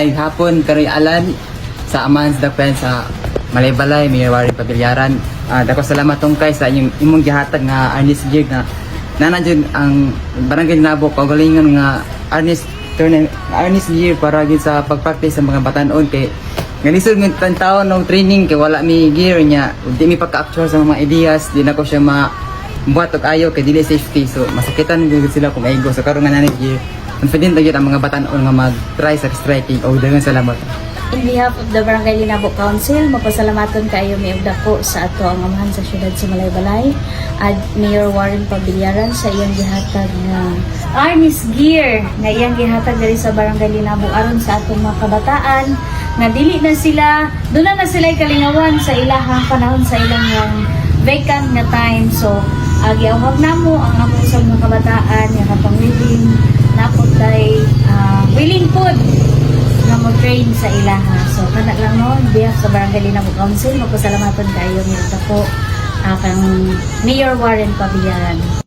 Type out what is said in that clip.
Maayong hapon karoy Alan sa Amans Dapen sa Malaybalay, Mayor Warren Pabilyaran. Dako salamat tungkay sa imong gihatag nga Ernest Gig na nanadyon ang Barangay Nabok kaugalingon nga Ernest Gig para gid sa pagpractice sa mga batanon kay ganisod ng taon ng training kay wala mi gear niya, di mi pagka-actual sa mga ideas, di na ko siya buhat og ayo kay dili safety, so masakitan gyud sila kung maigo so karon nga nanay gear confident gyud ang mga batanon nga mag-try sa striking. Daghang salamat. In behalf of the Barangay Linabok Council, mapasalamaton kayo may dako sa ato ang amahan sa syudad sa Malaybalay at Mayor Warren Pabilyaran sa iyang gihatag nga Ernest Gear na iyang gihatag diri sa Barangay Linabok aron sa atong mga kabataan na dili na sila, doon na sila kalingawan sa ilahang panahon sa ilang vacant nga time. So, giawhag namo ang among sa mga kabataan nga kapangwiling napod tay willing pod na mo-train sa ilaha. So, kana lang no, behalf sa Barangay Linabok Council, magpasalamatan kayo nila po kang Mayor Warren Pabilyaran.